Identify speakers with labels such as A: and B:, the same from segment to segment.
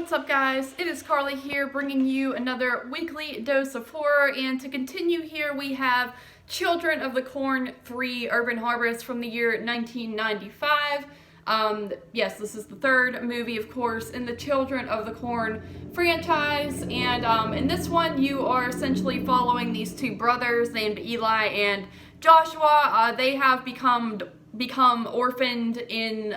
A: what's up guys? It is Carly here bringing you another weekly dose of horror, and to continue here we have Children of the Corn 3 Urban Harvest from the year 1995. Yes, this is the third movie, of course, in the Children of the Corn franchise, and in this one you are essentially following these two brothers named Eli and Joshua. They have become orphaned in,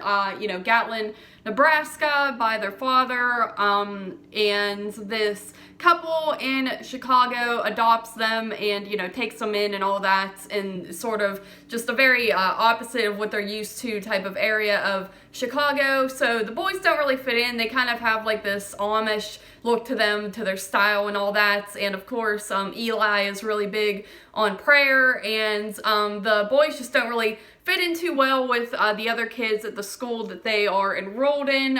A: Gatlin, Nebraska by their father, and this couple in Chicago adopts them and, takes them in and all that, and sort of just a very opposite of what they're used to type of area of Chicago. So the boys don't really fit in. They kind of have like this Amish look to them, to their style and all that, and of course Eli is really big on prayer, and the boys just don't really fit in too well with the other kids at the school that they are enrolled in.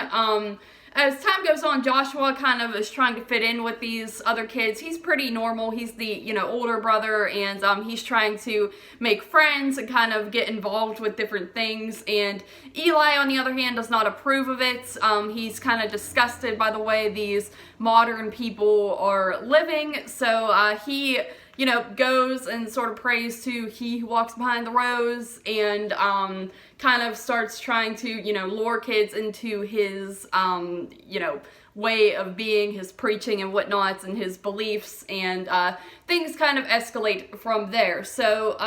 A: As time goes on, Joshua kind of is trying to fit in with these other kids. He's pretty normal. He's the, older brother, and he's trying to make friends and kind of get involved with different things. And Eli, on the other hand, does not approve of it. He's kind of disgusted by the way these modern people are living. So he goes and sort of prays to He who walks behind the rows, and kind of starts trying to, lure kids into his, way of being, his preaching and whatnots, and his beliefs, and things kind of escalate from there. So,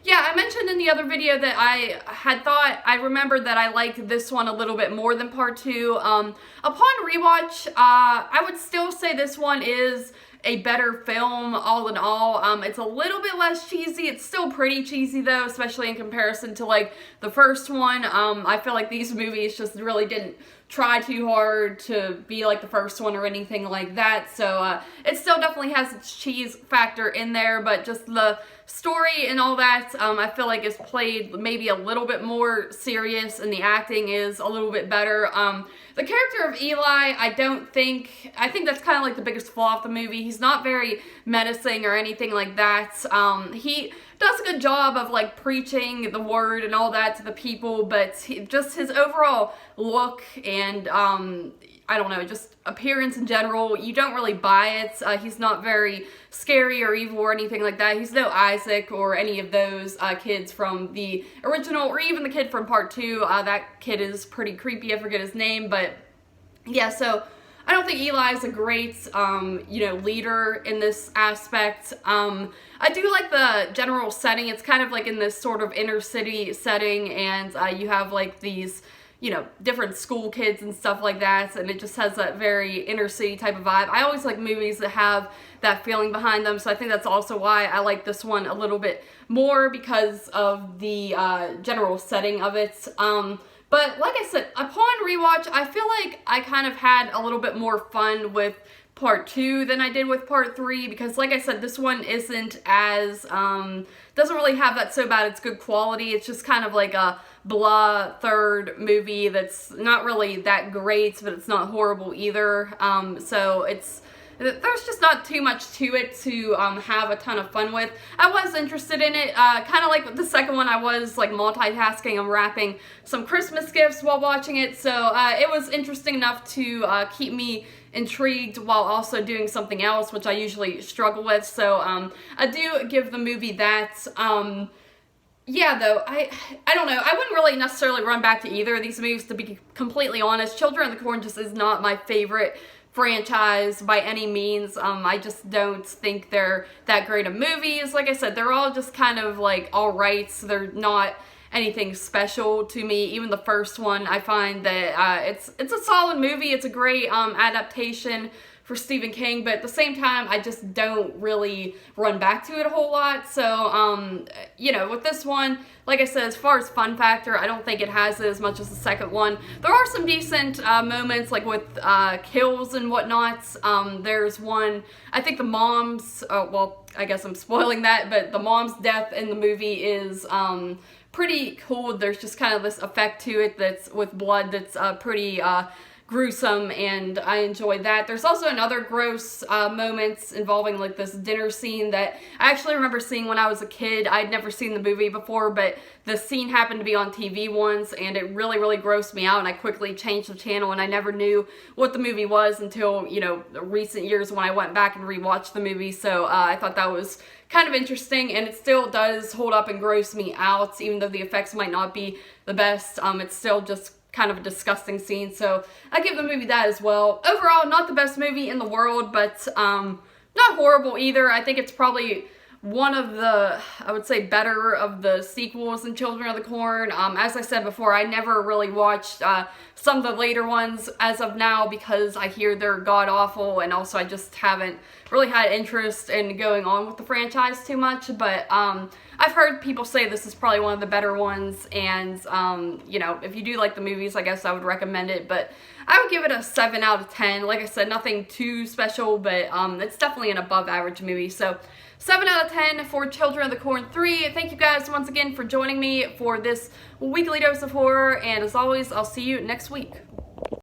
A: yeah, I mentioned in the other video that I remembered that I liked this one a little bit more than part 2. Upon rewatch, I would still say this one is a better film all in all. It's a little bit less cheesy. It's still pretty cheesy though, especially in comparison to like the first one. I feel like these movies just really didn't try too hard to be like the first one or anything like that. So it still definitely has its cheese factor in there, but just the story and all that, I feel like is played maybe a little bit more serious, and the acting is a little bit better. The character of Eli, I think that's kind of like the biggest flaw of the movie. He's not very menacing or anything like that. He does a good job of like preaching the word and all that to the people, but just his overall look and I don't know, just appearance in general, you don't really buy it. He's not very scary or evil or anything like that. He's no Isaac or any of those kids from the original, or even the kid from part 2. That kid is pretty creepy. I forget his name, but yeah, so I don't think Eli is a great, leader in this aspect. I do like the general setting. It's kind of like in this sort of inner city setting, and you have like these different school kids and stuff like that, and it just has that very inner city type of vibe. I always like movies that have that feeling behind them, so I think that's also why I like this one a little bit more, because of the general setting of it. But like I said, upon rewatch, I feel like I kind of had a little bit more fun with part 2 than I did with part 3, because like I said, this one isn't as, doesn't really have that so bad it's good quality. It's just kind of like a blah third movie that's not really that great, but it's not horrible either. So there's just not too much to it to have a ton of fun with. I was interested in it, kind of like with the second one. I was like multitasking and wrapping some Christmas gifts while watching it, so it was interesting enough to keep me intrigued while also doing something else, which I usually struggle with. So I do give the movie that. Yeah, though, I don't know. I wouldn't really necessarily run back to either of these movies, to be completely honest. Children of the Corn just is not my favorite franchise by any means. I just don't think they're that great of movies. Like I said, they're all just kind of like alright. So they're not anything special to me. Even the first one, I find that it's a solid movie. It's a great adaptation for Stephen King, but at the same time, I just don't really run back to it a whole lot. So, with this one, like I said, as far as fun factor, I don't think it has it as much as the second one. There are some decent moments, like with kills and whatnot. There's one, I think the mom's, well, I guess I'm spoiling that, but the mom's death in the movie is pretty cool. There's just kind of this effect to it that's with blood that's pretty gruesome, and I enjoyed that. There's also another gross moments involving like this dinner scene that I actually remember seeing when I was a kid. I'd never seen the movie before, but the scene happened to be on TV once, and it really, really grossed me out, and I quickly changed the channel, and I never knew what the movie was until, you know, recent years when I went back and rewatched the movie. So I thought that was kind of interesting, and it still does hold up and gross me out, even though the effects might not be the best. It's still just kind of a disgusting scene, so I give the movie that as well. Overall, not the best movie in the world, but not horrible either. I think it's probably one of the, I would say, better of the sequels in Children of the Corn. As I said before, I never really watched some of the later ones as of now because I hear they're god-awful, and also I just haven't really had interest in going on with the franchise too much, but I've heard people say this is probably one of the better ones, and you know, if you do like the movies, I guess I would recommend it, but I would give it a 7 out of 10. Like I said, nothing too special, but it's definitely an above average movie, so 7 out of 10 for Children of the Corn 3. Thank you guys once again for joining me for this weekly dose of horror, and as always, I'll see you next week.